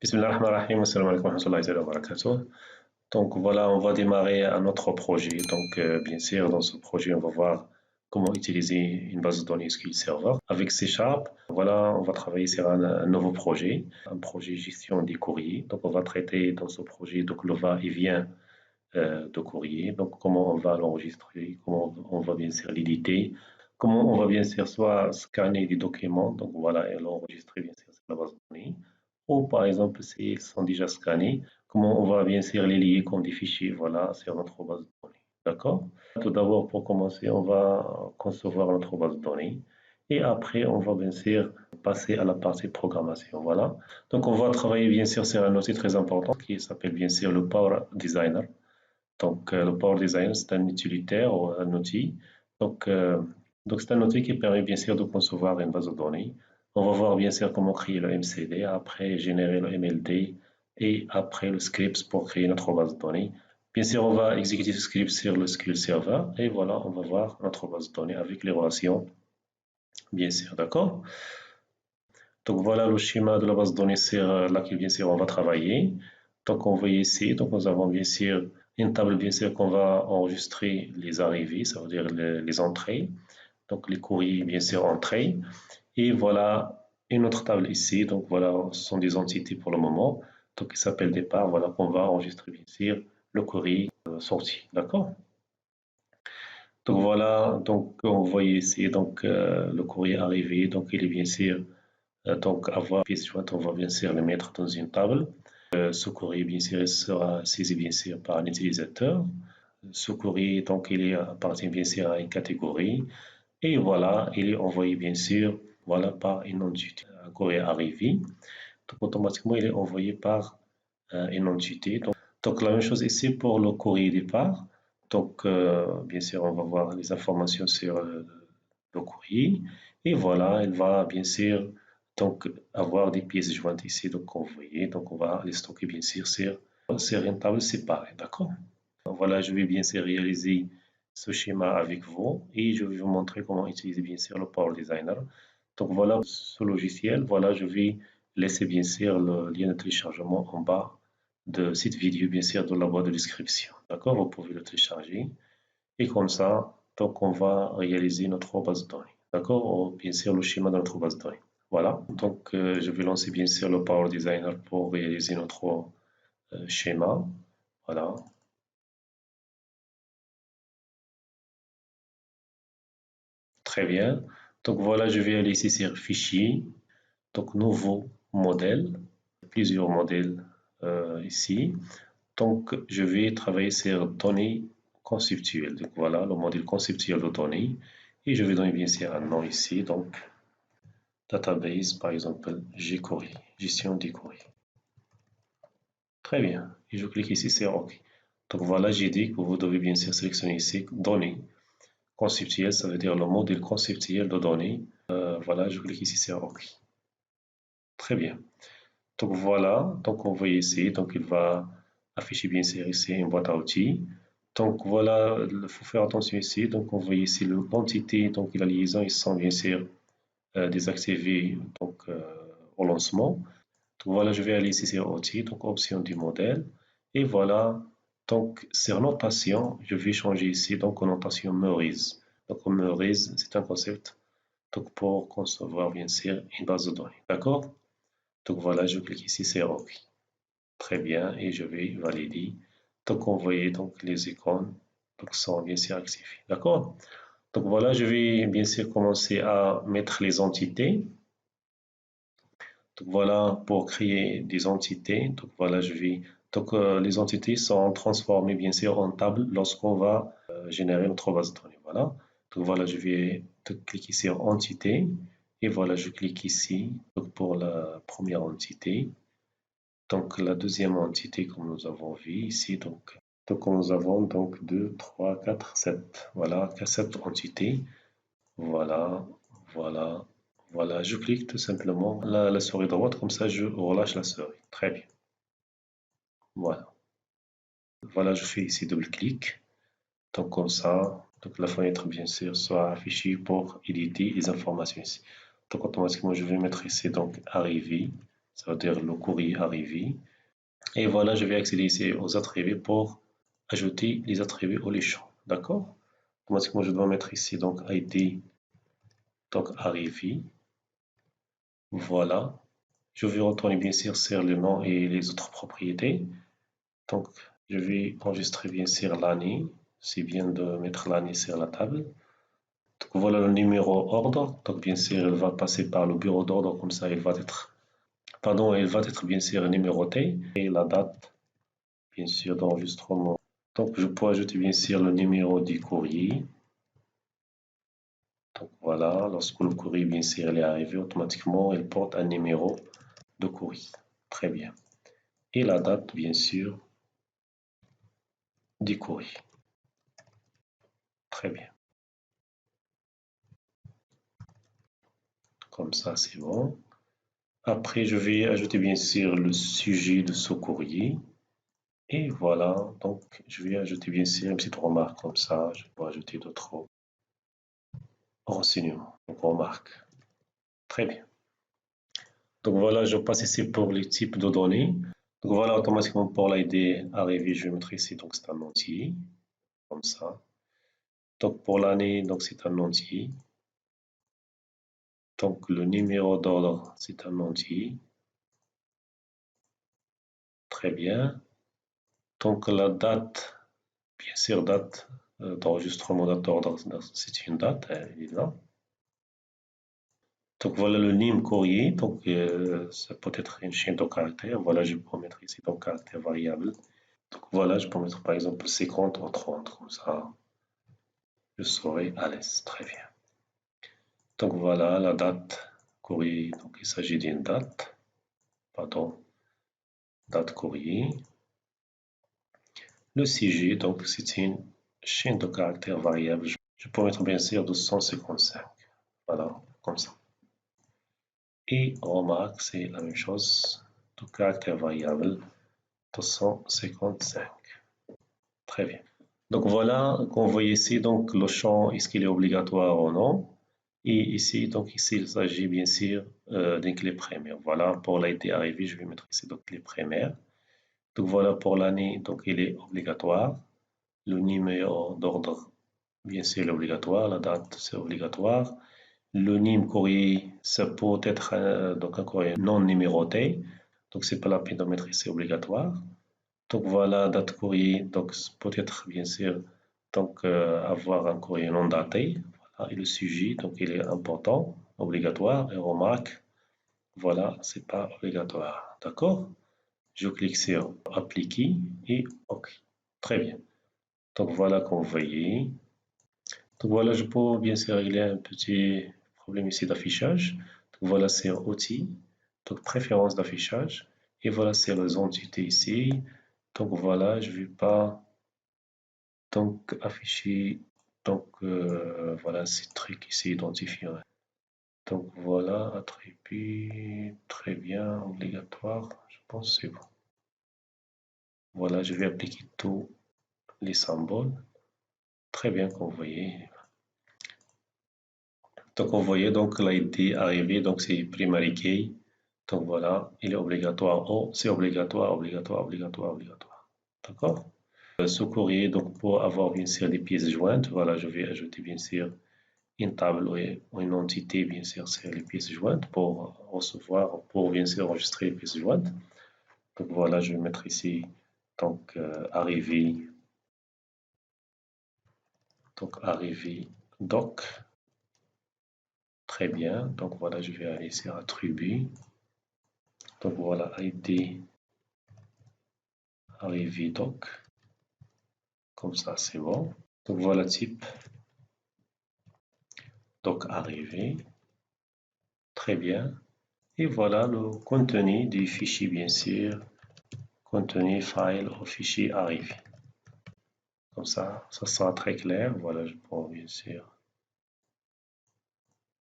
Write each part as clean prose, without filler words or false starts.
Bismillahirrahmanirrahim, assalamu alaikum wa rahmatullahi wa barakatuh. Donc voilà, on va démarrer un autre projet. Donc bien sûr, dans ce projet, on va voir comment utiliser une base de données SQL Server avec C Sharp. Voilà, on va travailler sur un nouveau projet, un projet gestion des courriers. Donc on va traiter dans ce projet donc le va-et-vient de courrier. Donc comment on va l'enregistrer, comment on va bien sûr l'éditer, comment on va bien sûr soit scanner des documents. Donc voilà, et l'enregistrer bien sûr sur la base de données. Ou par exemple, s'ils sont déjà scannés, comment on va bien sûr les lier comme des fichiers, voilà, sur notre base de données. D'accord? Tout d'abord, pour commencer, on va concevoir notre base de données. Et après, on va bien sûr passer à la partie programmation. Voilà. Donc, on va travailler bien sûr sur un outil très important qui s'appelle bien sûr le Power Designer. Donc, le Power Designer, c'est un utilitaire ou un outil. Donc, euh, donc, c'est un outil qui permet bien sûr de concevoir une base de données. On va voir bien sûr comment créer le MCD, après générer le MLD et après le script pour créer notre base de données. Bien sûr, on va exécuter ce script sur le SQL Server et voilà, on va voir notre base de données avec les relations, bien sûr, d'accord? Donc, voilà le schéma de la base de données sur laquelle, bien sûr, on va travailler. Donc, on voit ici, donc nous avons bien sûr une table, bien sûr, qu'on va enregistrer les arrivées, ça veut dire les entrées. Donc, les courriers, bien sûr, entrées. Et voilà une autre table ici. Donc, voilà, ce sont des entités pour le moment. Donc, il s'appelle départ. Voilà qu'on va enregistrer, bien sûr, le courrier sorti. D'accord? Donc, voilà. Donc, on voit ici donc, le courrier arrivé. Donc, il est bien sûr donc, avoir pièce jointe, on va bien sûr le mettre dans une table. Ce courrier, bien sûr, sera saisi bien sûr par un utilisateur. Ce courrier, donc, il appartient bien sûr à une catégorie. Et voilà, il est envoyé bien sûr voilà, par une entité. Un courrier arrivé. Donc, automatiquement, il est envoyé par une entité. Donc, la même chose ici pour le courrier départ. Donc, bien sûr, on va voir les informations sur le courrier. Et voilà, il va bien sûr donc avoir des pièces jointes ici, donc envoyées. Donc, on va les stocker bien sûr sur une table séparée. D'accord? Voilà, je vais bien sûr réaliser ce schéma avec vous et je vais vous montrer comment utiliser bien sûr le Power Designer. Donc voilà ce logiciel. Voilà, je vais laisser bien sûr le lien de téléchargement en bas de cette vidéo, bien sûr, dans la boîte de description. D'accord? Vous pouvez le télécharger. Et comme ça, donc on va réaliser notre base de données. D'accord? Ou bien sûr, le schéma de notre base de données. Voilà. Donc, je vais lancer bien sûr le Power Designer pour réaliser notre schéma. Voilà. Très bien. Donc voilà, je vais aller ici sur Fichier. Donc, nouveau modèle. Plusieurs modèles ici. Donc, je vais travailler sur données conceptuelles. Donc, voilà le modèle conceptuel de données. Et je vais donner bien sûr un nom ici. Donc, database, par exemple, jQuery, gestion des queries. Très bien. Et je clique ici sur OK. Donc, voilà, j'ai dit que vous devez bien sûr sélectionner ici données conceptuelles. Ça veut dire le modèle conceptuel de données. Voilà, je clique ici sur OK. Très bien. Donc voilà, donc on voit ici, donc il va afficher bien sûr ici une boîte à outils. Donc voilà, il faut faire attention ici. Donc on voit ici l'entité, donc la liaison, ils sont bien sûr désactivés donc, au lancement. Donc voilà, je vais aller ici sur outils, donc option du modèle. Et voilà, donc sur notation, je vais changer ici donc en notation Meurize. Donc Meurize, c'est un concept donc, pour concevoir bien sûr une base de données. D'accord? Donc voilà, je clique ici sur OK. Très bien, et je vais valider. Donc, vous voyez donc les icônes donc, sont bien sûr activées. D'accord? Donc voilà, je vais bien sûr commencer à mettre les entités. Donc voilà, pour créer des entités, donc voilà, je vais. Donc les entités sont transformées bien sûr en table lorsqu'on va générer notre base de données. Voilà. Donc voilà, je vais cliquer sur entité et voilà, je clique ici donc, pour la première entité. Donc la deuxième entité, comme nous avons vu ici, donc nous avons donc 2, 3, 4, 7. Voilà, 7 entités. Voilà, voilà, voilà. Je clique tout simplement la souris droite, comme ça je relâche la souris. Très bien. Voilà. Voilà, je fais ici double-clic. Donc comme ça, donc la fenêtre bien sûr sera affichée pour éditer les informations ici. Donc automatiquement, je vais mettre ici donc arrivé. ça veut dire le courrier arrivé. Et voilà, je vais accéder ici aux attributs pour ajouter les attributs ou les champs. D'accord? Automatiquement, je dois mettre ici donc ID, donc arrivé. Voilà. Je vais retourner bien sûr sur le nom et les autres propriétés. Donc, je vais enregistrer bien sûr l'année. C'est bien de mettre l'année sur la table. Donc, voilà le numéro ordre. Donc, bien sûr, il va passer par le bureau d'ordre. Comme ça, il va être bien sûr numéroté. Et la date, bien sûr, d'enregistrement. Donc, je peux ajouter bien sûr le numéro du courrier. Donc, voilà, lorsque le courrier, bien sûr, il est arrivé, automatiquement, il porte un numéro de courrier. Très bien. Et la date, bien sûr, du courrier. Très bien. Comme ça, c'est bon. Après, je vais ajouter bien sûr le sujet de ce courrier. Et voilà, donc je vais ajouter bien sûr une petite remarque comme ça. Je peux ajouter d'autres renseignements. Donc, remarque. Très bien. Donc voilà, je passe ici pour les types de données. Donc voilà, automatiquement pour l'ID arrivé, je vais mettre ici, donc c'est un entier, comme ça. Donc pour l'année, donc c'est un entier. Donc le numéro d'ordre, c'est un entier. Très bien. Donc la date, bien sûr, date d'enregistrement date d'ordre, c'est une date, évidemment. Donc voilà le NIM courrier, donc ça peut être une chaîne de caractères. Voilà, je peux mettre ici donc caractère variable. Donc voilà, je peux mettre par exemple 50 ou 30, comme ça, je serai à l'aise. Très bien. Donc voilà la date courrier, donc il s'agit d'une date, pardon, date courrier. Le sujet, donc c'est une chaîne de caractères variable. Je peux mettre bien sûr 255. Voilà, comme ça. Et remarque, c'est la même chose, de caractère variable 255. Très bien. Donc voilà, qu'on voit ici, donc le champ, est-ce qu'il est obligatoire ou non? Et ici, donc ici, il s'agit bien sûr d'une clé primaire. Voilà, pour l'ID arrivé, je vais mettre ici donc clé primaire. Donc voilà, pour l'année, donc il est obligatoire. Le numéro d'ordre, bien sûr, il est obligatoire. La date, c'est obligatoire. Le NIM courrier, ça peut être donc un courrier non numéroté. Donc c'est pas la peine de mettre ici obligatoire. Donc voilà, date courrier, donc peut-être bien sûr donc avoir un courrier non daté. Voilà, et le sujet, donc il est important, obligatoire. Et remarque, voilà, c'est pas obligatoire. D'accord? Je clique sur appliquer et OK. Très bien. Donc voilà qu'on voyait. Donc voilà, je peux bien sûr régler un petit problème ici d'affichage. Donc voilà, c'est outils, donc préférence d'affichage. Et voilà, c'est les entités ici. Donc voilà, je ne vais pas donc afficher donc voilà ces trucs ici identifiés. Donc voilà, attribut, très bien, obligatoire, je pense que c'est bon. Voilà, je vais appliquer tous les symboles. Très bien, comme vous voyez. Donc, vous voyez, donc l'ID arrivé, donc c'est primary key. Donc voilà, il est obligatoire. Oh, c'est obligatoire, obligatoire, obligatoire, obligatoire. D'accord? Ce courrier, donc pour avoir bien sûr des pièces jointes, voilà, je vais ajouter bien sûr une table ou une entité bien sûr sur les pièces jointes pour recevoir, pour bien sûr enregistrer les pièces jointes. Donc voilà, je vais mettre ici donc arrivé doc. Très bien. Donc voilà, je vais aller sur attribut. Donc voilà, ID arrivé doc. Comme ça, c'est bon. Donc voilà type. Donc arrivé. Très bien. Et voilà le contenu du fichier, bien sûr. Contenu file au fichier arrivé. Comme ça sera très clair. Voilà, je prends bien sûr.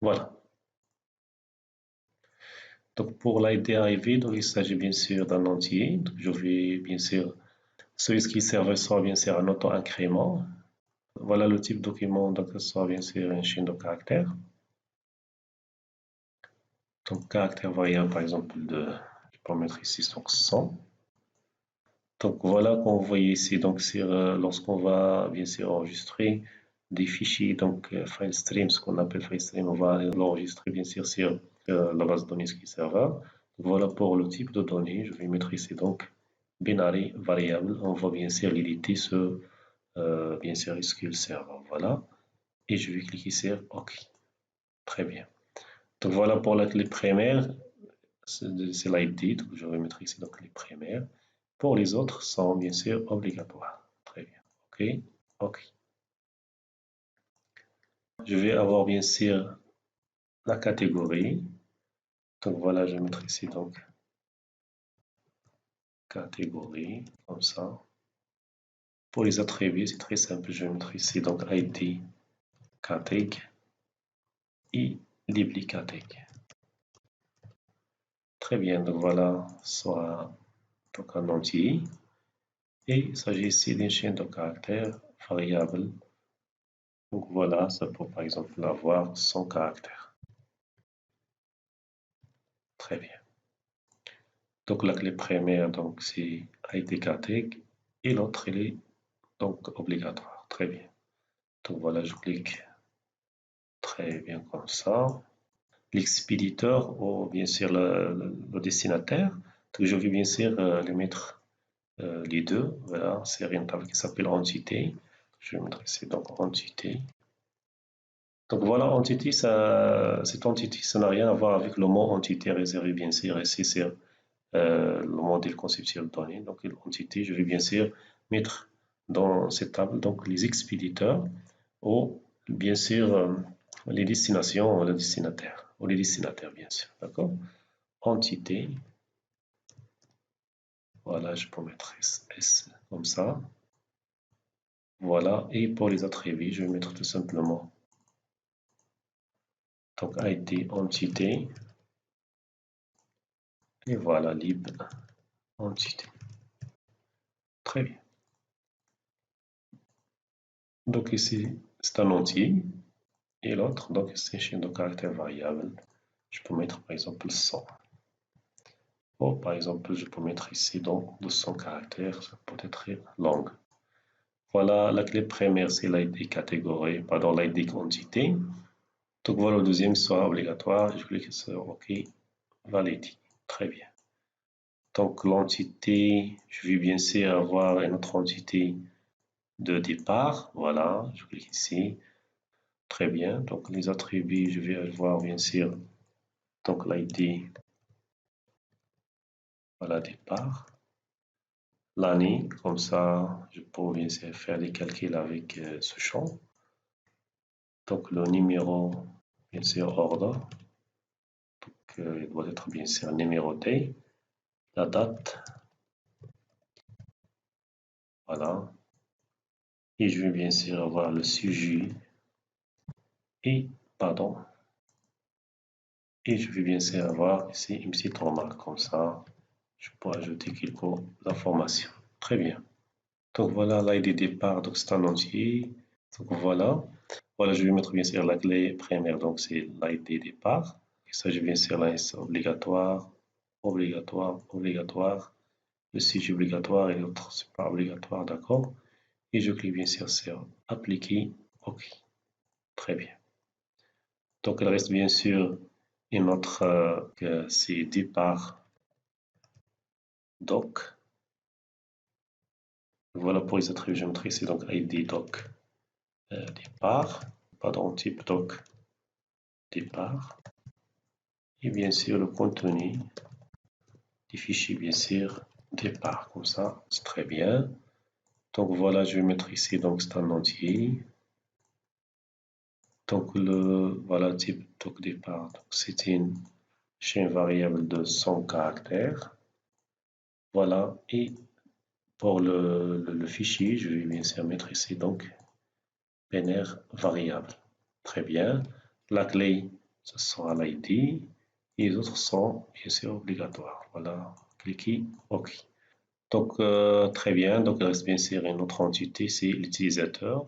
Voilà. Donc pour l'ID arrivé, donc il s'agit bien sûr d'un entier. Donc je vais bien sûr, celui qui servait sera bien sûr un auto-incrément. Voilà le type de document, donc ce sera bien sûr une chaîne de caractères. Donc caractère variable par exemple de peux mettre ici donc 100. Donc voilà, comme vous voyez ici, donc lorsqu'on va bien sûr enregistrer des fichiers, donc file stream, ce qu'on appelle file stream, on va l'enregistrer bien sûr sur la base de données SQL Server. Voilà pour le type de données. Je vais mettre ici donc binary variable. On va bien sûr éditer ce bien sûr SQL Server. Voilà. Et je vais cliquer sur OK. Très bien. Donc voilà pour la clé primaire, c'est l'ID. Donc je vais mettre ici donc les primaires. Pour les autres, sont bien sûr obligatoires. Très bien. OK. OK. Je vais avoir bien sûr la catégorie. Donc voilà, je vais mettre ici donc catégorie, comme ça. Pour les attributs, c'est très simple. Je vais mettre ici donc ID catég et libli catég. Très bien, donc voilà, soit donc un entier. Et il s'agit ici d'une chaîne de caractères variable. Donc voilà, ça peut par exemple avoir 100 caractères. Très bien. Donc la clé primaire, donc c'est ID catég et l'autre, elle est donc obligatoire. Très bien. Donc voilà, je clique très bien comme ça. L'expéditeur ou bien sûr le destinataire. Donc je vais bien sûr les mettre les deux. Voilà, c'est une table qui s'appelle entité. Je vais mettre ici donc entité. Donc voilà, entité, cette entité, ça n'a rien à voir avec le mot entité réservé, bien sûr. Ici, c'est le modèle conceptuel donné. Donc l'entité, je vais bien sûr mettre dans cette table donc les expéditeurs ou bien sûr les destinations ou le destinataire, ou les destinataires, bien sûr. D'accord? Entité. Voilà, je peux mettre S comme ça. Voilà, et pour les attributs, je vais mettre tout simplement donc ID entité. Et voilà, lib entité. Très bien. Donc ici, c'est un entier. Et l'autre, donc c'est une chaîne de caractères variables. Je peux mettre par exemple 100. Ou par exemple, je peux mettre ici donc 200 caractères, ça peut être long. Voilà, la clé première, c'est l'ID catégorie, pardon, l'ID quantité. Donc voilà, le deuxième soit obligatoire. Je clique sur OK, validé. Très bien. Donc l'entité, je vais bien sûr avoir une autre entité de départ. Voilà, je clique ici. Très bien. Donc les attributs, je vais avoir bien sûr donc l'ID, voilà, départ. L'année, comme ça, je peux bien sûr faire des calculs avec ce champ. Donc le numéro, bien sûr, ordre. Donc il doit être bien sûr numéroté. La date. Voilà. Et je vais bien sûr avoir le sujet. Et, pardon. Et je vais bien sûr avoir ici une petite remarque comme ça. Je peux ajouter quelques informations. Très bien. Donc voilà l'ID départ, donc c'est un entier. Donc voilà. Voilà, je vais mettre bien sûr la clé première, donc c'est l'ID départ. Et ça, je vais bien sûr là, c'est obligatoire, obligatoire, obligatoire. Le sujet obligatoire et l'autre, c'est pas obligatoire, d'accord? Et je clique bien sûr sur appliquer, OK. Très bien. Donc il reste bien sûr une autre, c'est départ doc. Voilà pour les attributs géométriques, c'est donc ID doc départ, pardon, type doc départ. Et bien sûr le contenu des fichiers, bien sûr, départ, comme ça, c'est très bien. Donc voilà, je vais mettre ici, donc c'est un entier. Donc le voilà type doc départ, c'est une chaîne variable de 100 caractères. Voilà, et pour le fichier, je vais bien sûr mettre ici donc binaire variable. Très bien. La clé, ce sera l'ID. Et les autres sont bien sûr obligatoires. Voilà, cliquez OK. Donc très bien. Donc il reste bien sûr une autre entité, c'est l'utilisateur.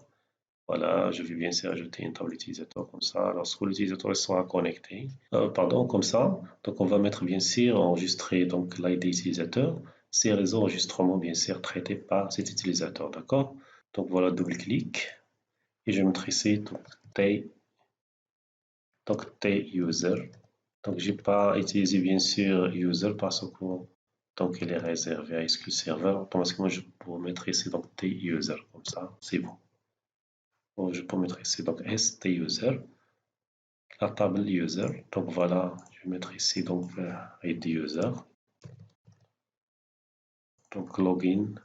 Voilà, je vais bien sûr ajouter une table utilisateur comme ça. Lorsque l'utilisateur sera connecté, pardon, comme ça. Donc, on va mettre bien sûr enregistrer donc l'ID utilisateur. C'est les enregistrements bien sûr traités par cet utilisateur, d'accord? Donc voilà, double-clic et je mettrai ici donc T user. Donc j'ai pas utilisé bien sûr user parce que donc il est réservé à SQL Server. Automatiquement je peux mettre ici donc T user comme ça, c'est bon. Bon, je peux mettre ici donc ST user, la table user. Donc voilà, je vais mettre ici donc ID user. Donc login,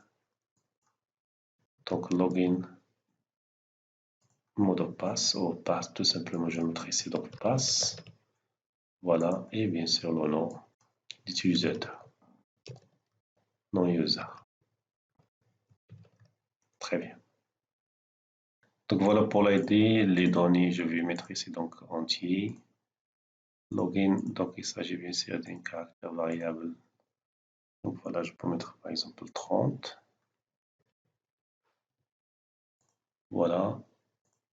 mot de passe ou passe tout simplement. Je vais mettre ici donc passe. Voilà, et bien sûr le nom d'utilisateur, non user. Très bien. Donc voilà pour l'ID, les données, je vais mettre ici donc entier. Login, donc il s'agit bien sûr d'un caractère variable. Donc voilà, je peux mettre par exemple 30. Voilà.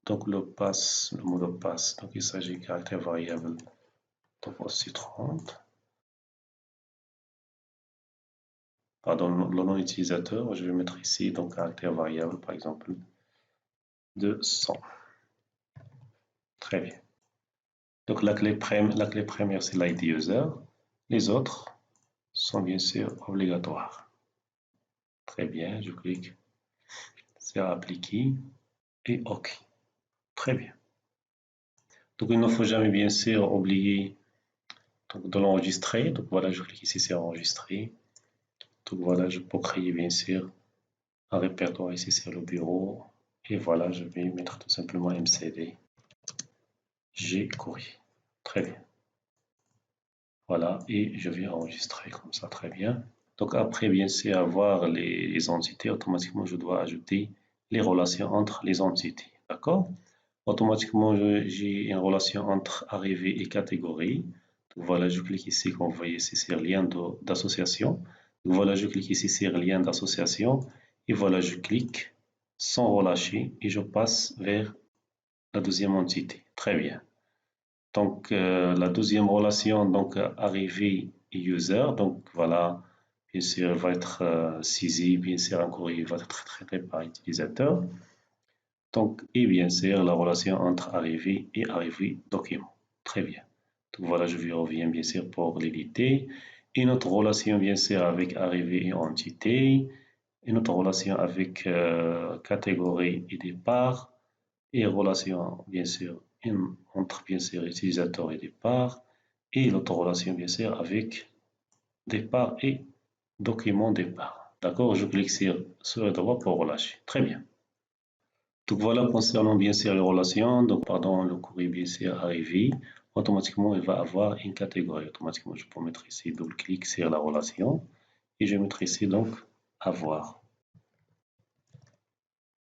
Donc le passe, le mot de passe, donc il s'agit d'un caractère variable. Donc aussi 30. Pardon, le nom utilisateur, je vais mettre ici donc caractère variable par exemple de 100. Très bien. Donc la clé première c'est l'ID user. Les autres sont bien sûr obligatoires. Très bien, je clique sur appliquer et OK. Très bien. Donc il ne faut jamais bien sûr oublier donc, de l'enregistrer. Donc voilà, je clique ici sur enregistrer. Donc voilà, je peux créer bien sûr un répertoire ici sur le bureau. Et voilà, je vais mettre tout simplement MCD. J'ai courrier. Très bien. Voilà, et je vais enregistrer comme ça, très bien. Donc après, bien sûr, avoir les entités, automatiquement, je dois ajouter les relations entre les entités. D'accord? Automatiquement, j'ai une relation entre arrivée et catégorie. Donc voilà, je clique ici, comme vous voyez, ici sur lien d'association. Donc voilà, je clique ici sur lien d'association. Et voilà, je clique sans relâcher et je passe vers la deuxième entité. Très bien. Donc, la deuxième relation, donc arrivée et user. Donc, voilà, bien sûr, elle va être saisie, bien sûr, un courrier va être traité par l'utilisateur. Donc, et bien sûr, la relation entre arrivée et arrivée document. Très bien. Donc, voilà, je reviens bien sûr pour l'éditer. Et notre relation, bien sûr, avec arrivée et entité. Et notre relation avec catégorie et départ et relation bien sûr entre bien sûr utilisateur et départ et l'autre relation bien sûr avec départ et document départ. D'accord, je clique sur le droit pour relâcher. Très bien. Donc voilà concernant bien sûr les relations, donc pardon, le courrier bien sûr arrivé, automatiquement il va avoir une catégorie. Automatiquement je peux mettre ici double-clic sur la relation et je mettrai ici donc avoir.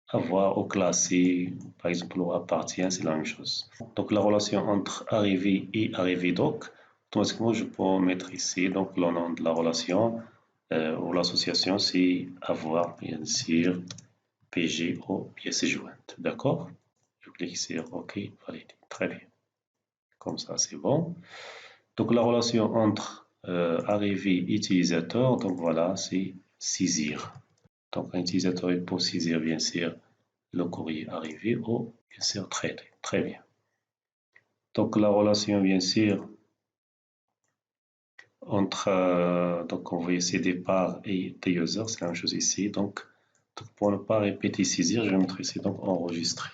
Avoir ou classer, par exemple, ou appartient, c'est la même chose. Donc, la relation entre arrivé et arrivé doc, automatiquement, je peux mettre ici donc le nom de la relation ou l'association, c'est avoir, bien sûr, PG ou pièce jointe. D'accord? Je clique sur OK, valider. Très bien. Comme ça, c'est bon. Donc, la relation entre arrivé et utilisateur, donc voilà, c'est saisir. Donc, un utilisateur il peut saisir, bien sûr, le courrier arrivé ou bien sûr traité. Très bien. Donc la relation bien sûr entre donc on voit ici départ et the user, c'est la même chose ici. Donc pour ne pas répéter saisir, je vais mettre ici donc enregistrer.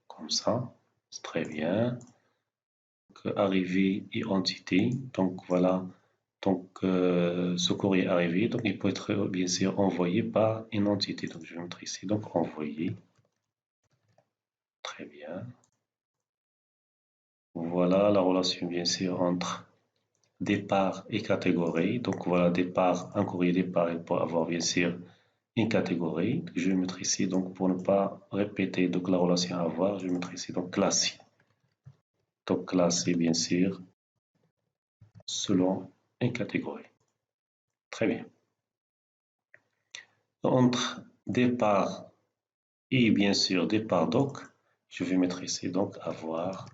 Comme ça, c'est très bien. Donc, arrivé et entité. Donc voilà. Donc ce courrier arrivé, donc il peut être bien sûr envoyé par une entité. Donc je vais mettre ici donc envoyé. Très bien. Voilà la relation bien sûr entre départ et catégorie. Donc voilà, départ, un courrier départ, il peut avoir bien sûr une catégorie. Je vais mettre ici, donc pour ne pas répéter donc la relation à avoir, je vais mettre ici donc classé. Donc classé bien sûr selon une catégorie. Très bien. Entre départ Et bien sûr, départ doc, je vais mettre ici donc avoir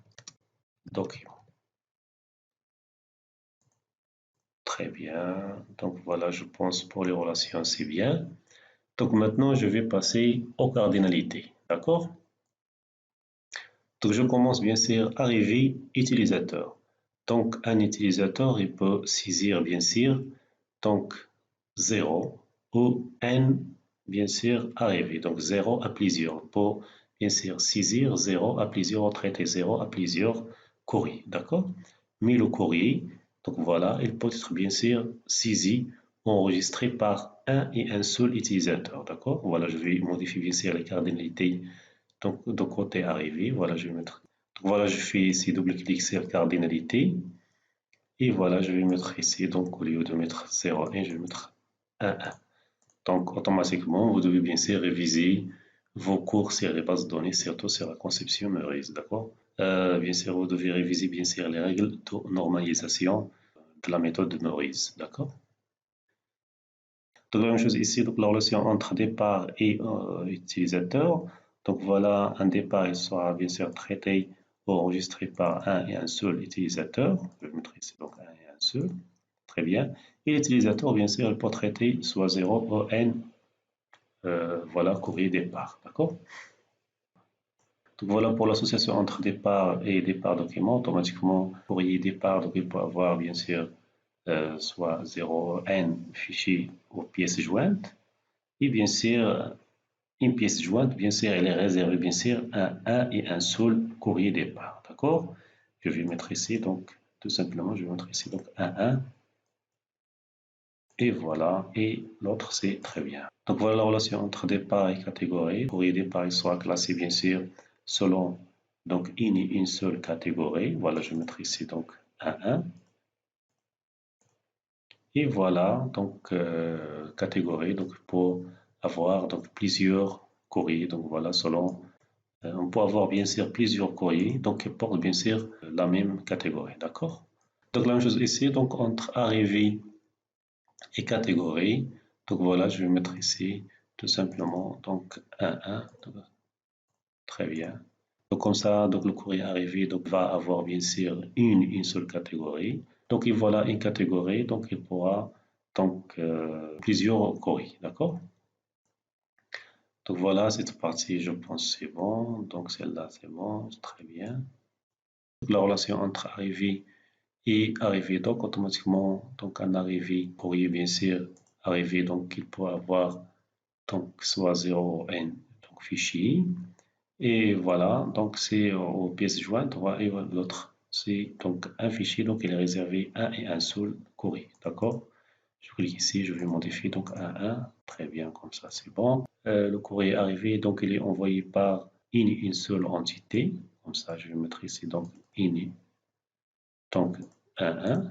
document. Très bien. Donc voilà, je pense pour les relations, c'est bien. Donc maintenant, je vais passer aux cardinalités. D'accord? Donc je commence bien sûr arrivée utilisateur. Donc un utilisateur, il peut saisir bien sûr donc 0 ou n bien sûr arrivé. Donc 0 à plusieurs pour bien sûr saisir 0 à plusieurs, traiter 0 à plusieurs courriers. D'accord? Mais le courrier, donc voilà, il peut être bien sûr saisi ou enregistré par un et un seul utilisateur. D'accord? Voilà, je vais modifier bien sûr les cardinalités donc, de côté arrivé, voilà, je vais mettre. Donc, voilà, je fais ici double-clic sur cardinalité. Et voilà, je vais mettre ici, donc au lieu de mettre 0,1, je vais mettre 1,1. Donc, automatiquement, vous devez bien sûr réviser vos cours sur les bases de données, surtout sur la conception Meurice, d'accord? Bien sûr, vous devez réviser bien sûr les règles de normalisation de la méthode de Meurice, d'accord? Donc, la même chose ici, donc la relation entre départ et utilisateur. Donc voilà, un départ il sera bien sûr traité ou enregistré par un et un seul utilisateur. Je vais mettre ici donc un et un seul. Très bien. Et l'utilisateur, bien sûr, il peut traiter soit 0 ou n, voilà, courrier départ. D'accord? Donc voilà pour l'association entre départ et départ document. Automatiquement, courrier départ, donc il peut avoir bien sûr soit 0 n fichier ou pièce jointe. Et bien sûr, une pièce jointe, bien sûr, elle est réservée, bien sûr, à un et un seul courrier départ. D'accord? Je vais mettre ici, donc, tout simplement, je vais mettre ici, donc, un. Et voilà. Et l'autre, c'est très bien. Donc, voilà la relation entre départ et catégorie. Le courrier départ, il sera classé, bien sûr, selon, donc, une et une seule catégorie. Voilà, je vais mettre ici, donc, un. Et voilà, donc, catégorie, donc, pour avoir, donc, plusieurs courriers. Donc, voilà, selon on peut avoir bien sûr plusieurs courriers, donc qui portent bien sûr la même catégorie, d'accord? Donc la même chose ici, donc entre arrivée et catégorie, donc voilà, je vais mettre ici tout simplement donc 1, très bien. Donc comme ça, donc le courrier arrivé donc, va avoir bien sûr une seule catégorie. Donc et voilà une catégorie, donc il pourra donc plusieurs courriers, d'accord? Donc voilà, cette partie, je pense c'est bon. Donc celle-là, c'est bon, très bien. La relation entre arrivée et arrivée, donc automatiquement, donc un arrivée courrier, bien sûr, arrivé, donc il peut avoir donc soit 0 n donc fichier, et voilà, donc c'est aux pièces jointes, et l'autre, c'est donc un fichier, donc il est réservé à un et un seul courrier, d'accord? Je clique ici, je vais modifier donc un, très bien, comme ça c'est bon. Le courrier arrivé, donc il est envoyé par une seule entité, comme ça je vais mettre ici donc une donc, 1.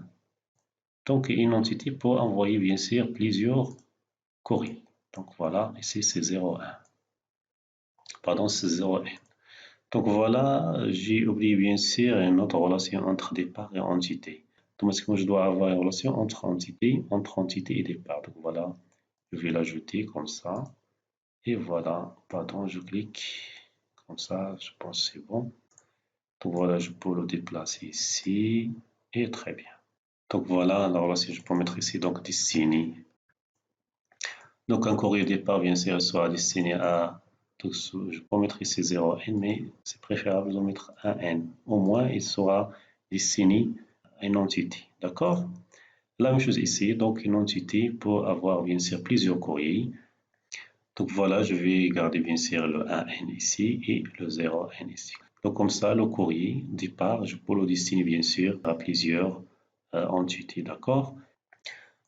Donc, une entité peut envoyer bien sûr plusieurs courriers. Donc, voilà, ici c'est 0,1. Pardon, c'est 0,1. Donc, voilà, j'ai oublié bien sûr une autre relation entre départ et entité. Automatiquement, je dois avoir une relation entre entité et départ. Donc, voilà, je vais l'ajouter comme ça. Et voilà, pardon, je clique comme ça, je pense que c'est bon. Donc, voilà, je peux le déplacer ici. Et très bien. Donc voilà, alors là, si je peux mettre ici, donc destiné. Donc un courrier départ, bien sûr, sera destiné à tout ce, je peux mettre ici 0n, mais c'est préférable de mettre un n. Au moins, il sera destiné à une entité. D'accord? La même chose ici, donc une entité peut avoir bien sûr plusieurs courriers. Donc voilà, je vais garder bien sûr le 1n ici et le 0n ici. Donc comme ça, le courrier départ, je peux le destiner bien sûr à plusieurs entités. D'accord?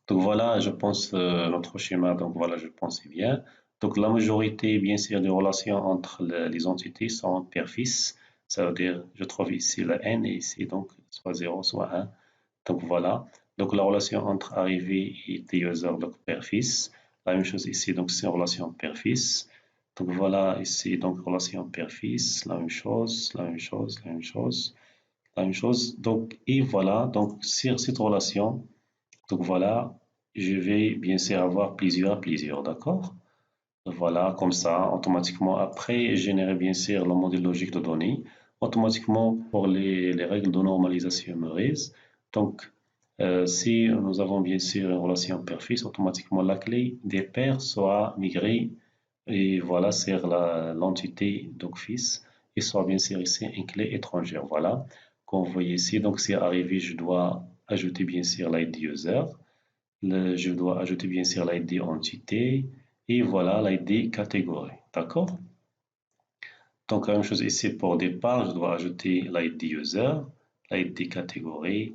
Donc voilà, je pense notre schéma, donc voilà, je pense c'est bien. Donc la majorité, bien sûr, des relations entre les entités sont père-fils. Ça veut dire, je trouve ici le n et ici, donc soit 0, soit 1. Donc voilà. Donc la relation entre arrivé et user, donc père-fils. La même chose ici, donc c'est une relation père-fils. Donc voilà, ici, donc relation père-fils, la même chose, la même chose, la même chose, la même chose. Donc, et voilà, donc sur cette relation, donc voilà, je vais bien sûr avoir plusieurs, d'accord? Voilà, comme ça, automatiquement, après, générer bien sûr le modèle logique de données, automatiquement pour les règles de normalisation MRES. Donc, si nous avons bien sûr une relation père-fils, automatiquement la clé des pairs sera migrée et voilà, c'est l'entité donc fils et soit bien sûr ici une clé étrangère. Voilà, comme vous voyez ici, donc c'est arrivé, je dois ajouter bien sûr l'ID user. Je dois ajouter bien sûr l'ID entité et voilà l'ID catégorie. D'accord? Donc, la même chose ici pour départ, je dois ajouter l'ID user, l'ID catégorie.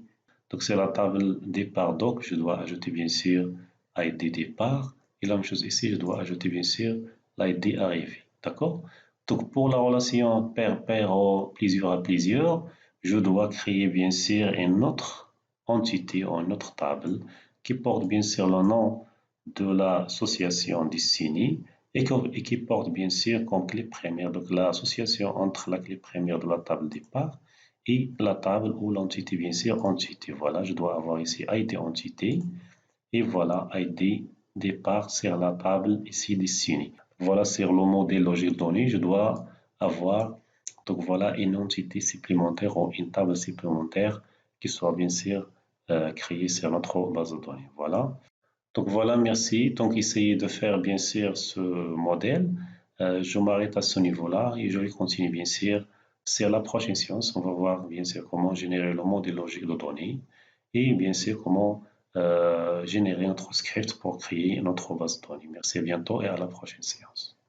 Donc, c'est la table départ doc, je dois ajouter bien sûr ID départ. Et la même chose ici, je dois ajouter bien sûr l'ID arrivée. D'accord? Donc, pour la relation pair-pair ou plusieurs à plusieurs, je dois créer bien sûr une autre entité ou une autre table qui porte bien sûr le nom de l'association destinée et qui porte bien sûr comme clé première donc l'association entre la clé première de la table départ et la table ou l'entité bien sûr entité. Voilà, je dois avoir ici ID entité et voilà ID départ sur la table ici destinée. Voilà sur le modèle logique donné, je dois avoir donc voilà une entité supplémentaire ou une table supplémentaire qui soit bien sûr créée sur notre base de données. Voilà. Donc voilà, merci. Donc essayez de faire bien sûr ce modèle. Je m'arrête à ce niveau-là et je vais continuer bien sûr. C'est la prochaine séance. On va voir bien sûr comment générer le modèle logique de données et bien sûr comment générer notre script pour créer notre base de données. Merci à bientôt et à la prochaine séance.